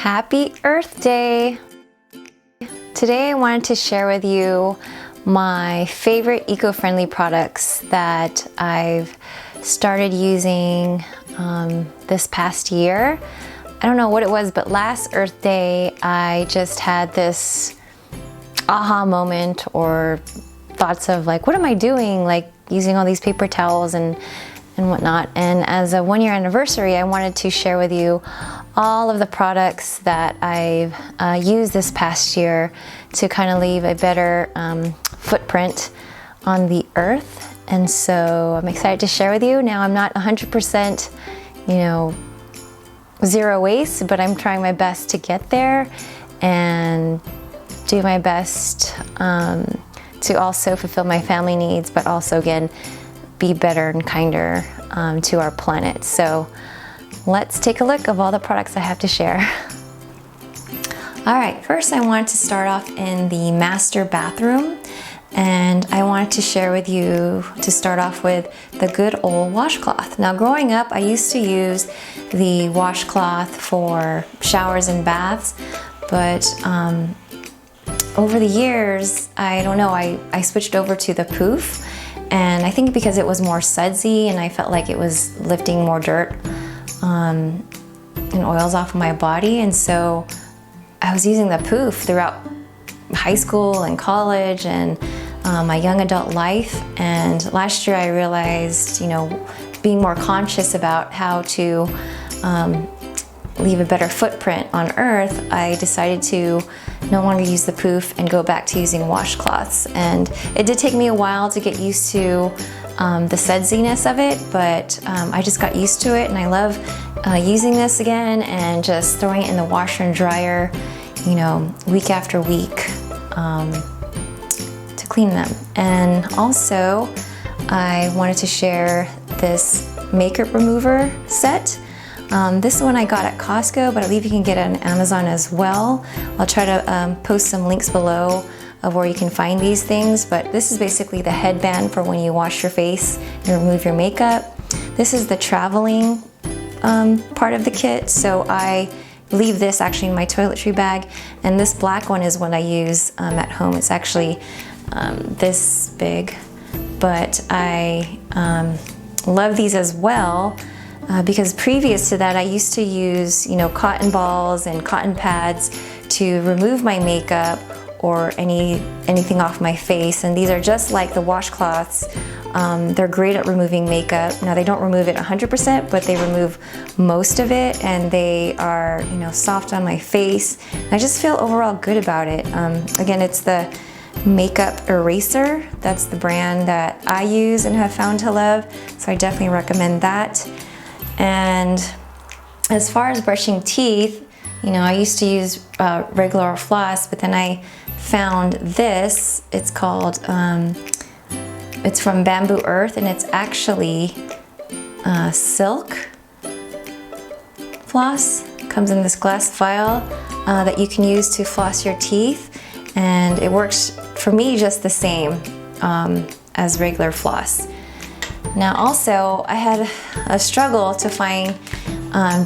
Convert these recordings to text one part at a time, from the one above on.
Happy Earth Day! Today I wanted to share with you my favorite eco-friendly products that I've started using this past year. I don't know what it was, but last Earth Day I just had this aha moment or thoughts of like, what am I doing? Like using all these paper towels and whatnot. And as a 1-year anniversary, I wanted to share with you all of the products that I've used this past year to kind of leave a better footprint on the earth. And so I'm excited to share with you. Now I'm not 100%, zero waste, but I'm trying my best to get there and do my best to also fulfill my family needs, but also again, be better and kinder to our planet. So let's take a look of all the products I have to share. All right, first I wanted to start off in the master bathroom, and I wanted to share with you to start off with the good old washcloth. Now growing up, I used to use the washcloth for showers and baths, but over the years, I don't know, I switched over to the poof. And I think because it was more sudsy and I felt like it was lifting more dirt and oils off of my body. And so I was using the poof throughout high school and college and my young adult life. And last year I realized, being more conscious about how to leave a better footprint on Earth, I decided to no longer use the poof and go back to using washcloths. And it did take me a while to get used to the sudsiness of it, but I just got used to it, and I love using this again and just throwing it in the washer and dryer, week after week to clean them. And also, I wanted to share this makeup remover set. This one I got at Costco, but I believe you can get it on Amazon as well. I'll try to post some links below of where you can find these things, but this is basically the headband for when you wash your face and remove your makeup. This is the traveling part of the kit, so I leave this actually in my toiletry bag, and this black one is what I use at home. It's actually this big, but I love these as well. Because previous to that, I used to use, cotton balls and cotton pads to remove my makeup or anything off my face. And these are just like the washcloths. They're great at removing makeup. Now they don't remove it 100%, but they remove most of it, and they are, soft on my face. And I just feel overall good about it. Again, it's the Makeup Eraser. That's the brand that I use and have found to love. So I definitely recommend that. And as far as brushing teeth, I used to use regular floss, but then I found this. It's called, it's from Bamboo Earth, and it's actually silk floss. It comes in this glass vial that you can use to floss your teeth, and it works for me just the same as regular floss. Now also, I had a struggle to find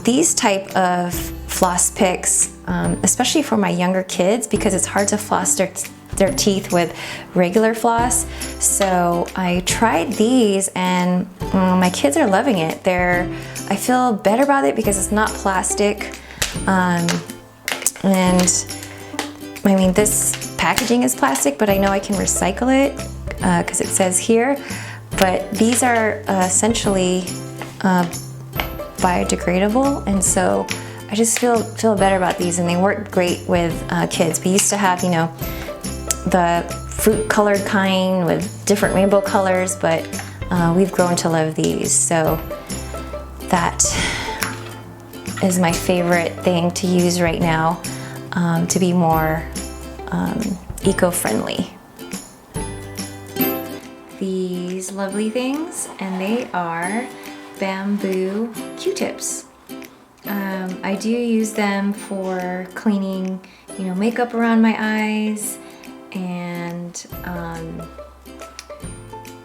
these type of floss picks, especially for my younger kids, because it's hard to floss their teeth with regular floss. So I tried these, and my kids are loving it. I feel better about it because it's not plastic. And I mean, this packaging is plastic, but I know I can recycle it because it says here. But these are essentially biodegradable, and so I just feel better about these, and they work great with kids. We used to have, the fruit-colored kind with different rainbow colors, but we've grown to love these. So that is my favorite thing to use right now to be more eco-friendly. These lovely things, and they are bamboo Q-tips. I do use them for cleaning, makeup around my eyes, and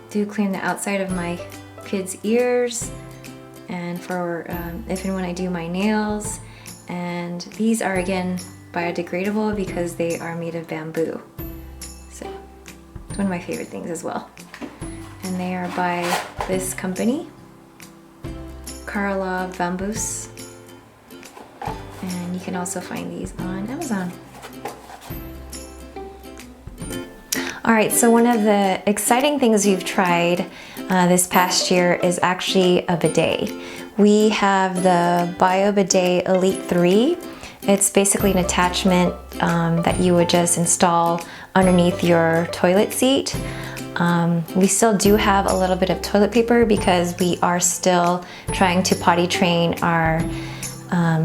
do clean the outside of my kids' ears, and for if and when I do my nails. and these are again biodegradable because they are made of bamboo. So it's one of my favorite things as well. And they are by this company, Karla Bamboos. And you can also find these on Amazon. All right, so one of the exciting things we've tried this past year is actually a bidet. We have the Bio Bidet Elite 3. It's basically an attachment that you would just install underneath your toilet seat. We still do have a little bit of toilet paper because we are still trying to potty train our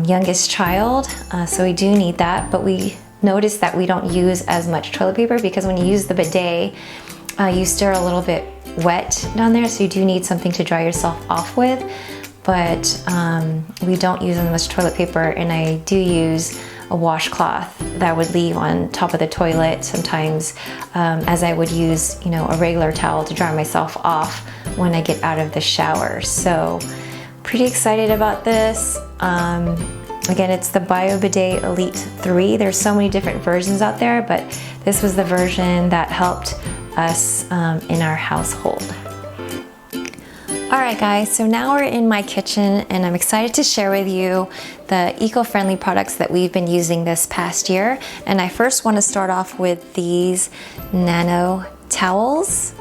youngest child, so we do need that, but we notice that we don't use as much toilet paper because when you use the bidet, you stir a little bit wet down there, so you do need something to dry yourself off with, but we don't use as much toilet paper, and I do use a washcloth that I would leave on top of the toilet sometimes, as I would use, you know, a regular towel to dry myself off when I get out of the shower. So pretty excited about this. Again, it's the Bio Bidet Elite 3. There's so many different versions out there, but this was the version that helped us in our household. All right, guys, so now we're in my kitchen and I'm excited to share with you the eco-friendly products that we've been using this past year. And I first want to start off with these nano towels,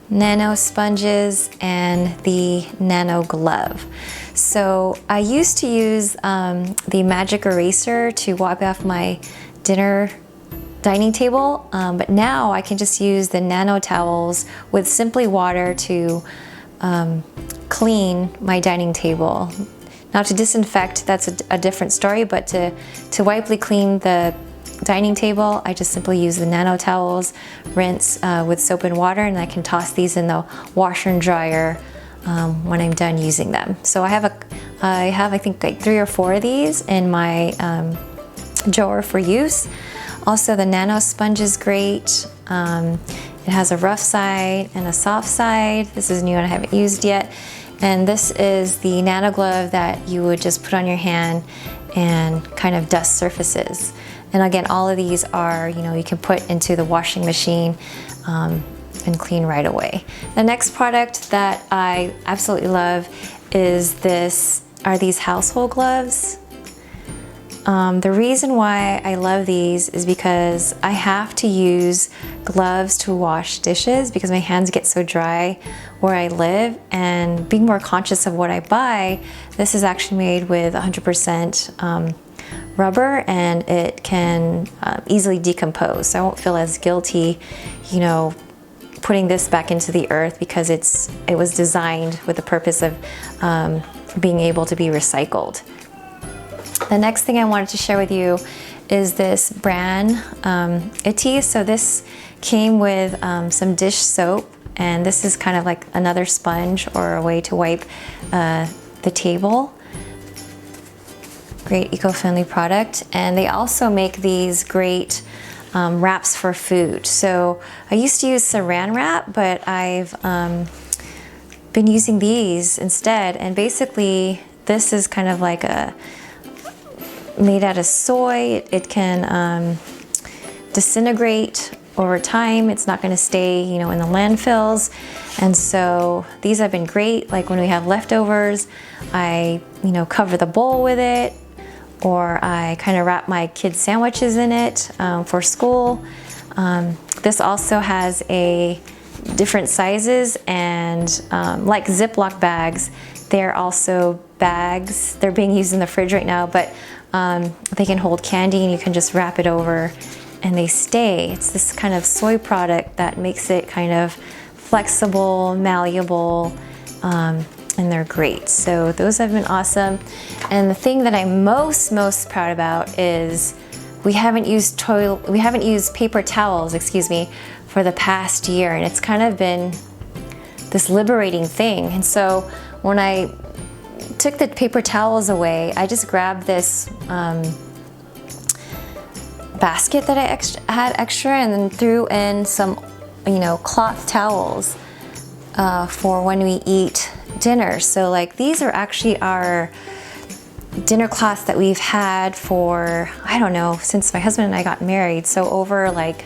nano sponges, and the nano glove. So I used to use the magic eraser to wipe off my dining table, but now I can just use the nano towels with simply water to clean my dining table. Now to disinfect, that's a different story, but to wipely clean the dining table, I just simply use the nano towels, rinse with soap and water, and I can toss these in the washer and dryer when I'm done using them. So I have I think like 3 or 4 of these in my drawer for use. Also, the nano sponge is great. It has a rough side and a soft side. This is new and I haven't used yet. And this is the nano glove that you would just put on your hand and kind of dust surfaces. And again, all of these are, you know, you can put into the washing machine and clean right away. The next product that I absolutely love is these household gloves. The reason why I love these is because I have to use gloves to wash dishes because my hands get so dry where I live, and being more conscious of what I buy, this is actually made with 100% rubber, and it can easily decompose. So I won't feel as guilty, you know, putting this back into the earth because it was designed with the purpose of being able to be recycled. The next thing I wanted to share with you is this brand, Itty. So this came with some dish soap, and this is kind of like another sponge or a way to wipe the table. Great eco-friendly product. And they also make these great wraps for food. So I used to use saran wrap, but I've been using these instead. And basically this is kind of like made out of soy. It can disintegrate over time. It's not going to stay, you know, in the landfills. And so these have been great. Like when we have leftovers, I, you know, cover the bowl with it, or I kind of wrap my kids' sandwiches in it for school. This also has different sizes, and like Ziploc bags, they're also bags. They're being used in the fridge right now, but they can hold candy and you can just wrap it over and they stay. It's this kind of soy product that makes it kind of flexible, malleable, and they're great. So those have been awesome. And the thing that I'm most proud about is we haven't used paper towels, excuse me, for the past year, and it's kind of been this liberating thing. And so when I took the paper towels away, I just grabbed this basket that I had extra, and then threw in some, you know, cloth towels for when we eat dinner. So like these are actually our dinner cloths that we've had for, I don't know, since my husband and I got married, so over like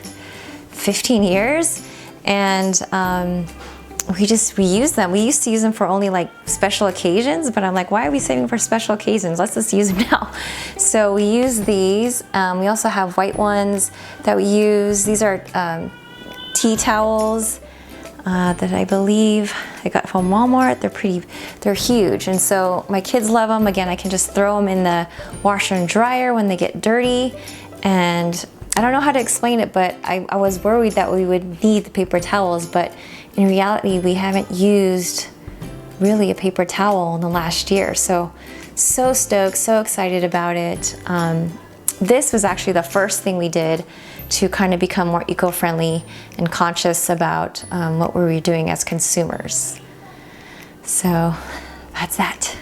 15 years. And we use them. We used to use them for only like special occasions, but I'm like, why are we saving for special occasions? Let's just use them now. So we use these. We also have white ones that we use. These are tea towels that I believe I got from Walmart. They're huge. And so my kids love them. Again, I can just throw them in the washer and dryer when they get dirty. And I don't know how to explain it, but I was worried that we would need the paper towels, but in reality, we haven't used really a paper towel in the last year. So stoked, so excited about it. This was actually the first thing we did to kind of become more eco-friendly and conscious about what we were doing as consumers. So that's that.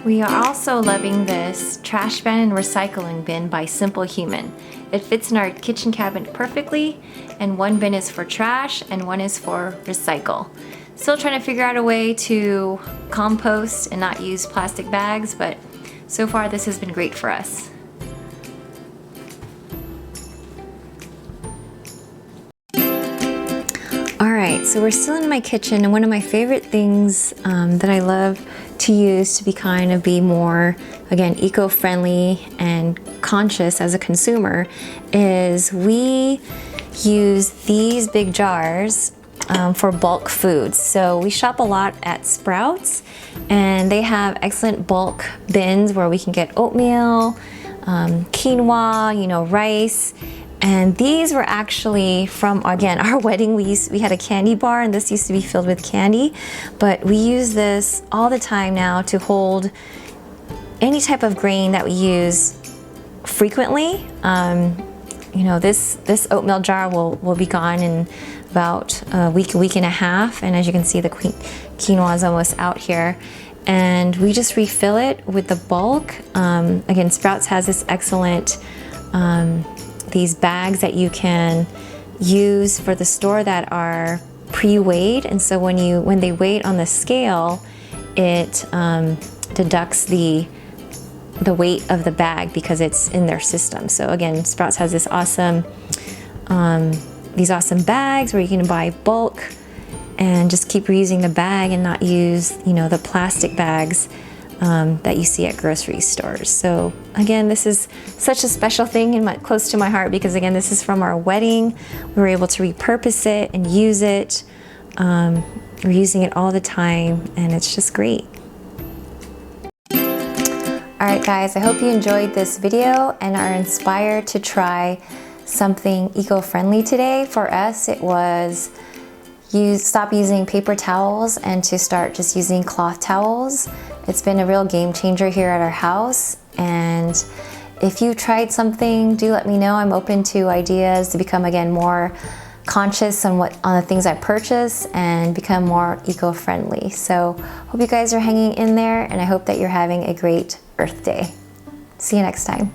We are also loving this trash bin and recycling bin by Simple Human. It fits in our kitchen cabinet perfectly, and one bin is for trash and one is for recycle. Still trying to figure out a way to compost and not use plastic bags, but so far this has been great for us. Alright, so we're still in my kitchen, and one of my favorite things that I love to use to be more, again, eco-friendly and conscious as a consumer is we use these big jars for bulk foods. So we shop a lot at Sprouts, and they have excellent bulk bins where we can get oatmeal, quinoa, rice. And these were actually from, again, our wedding. We had a candy bar, and this used to be filled with candy, but we use this all the time now to hold any type of grain that we use frequently. This oatmeal jar will be gone in about a week and a half, and as you can see, the quinoa is almost out here. And we just refill it with the bulk. Again, Sprouts has this excellent these bags that you can use for the store that are pre-weighed, and so when they weigh it on the scale, it deducts the weight of the bag because it's in their system. So again, Sprouts has this these awesome bags where you can buy bulk and just keep reusing the bag and not use the plastic bags that you see at grocery stores. So again, this is such a special thing and close to my heart because again, this is from our wedding. We were able to repurpose it and use it. We're using it all the time, and it's just great. All right, guys, I hope you enjoyed this video and are inspired to try something eco-friendly today. For us, it was stop using paper towels and to start just using cloth towels. It's been a real game changer here at our house, and if you tried something, do let me know. I'm open to ideas to become, again, more conscious on the things I purchase and become more eco-friendly. So hope you guys are hanging in there, and I hope that you're having a great Earth Day. See you next time.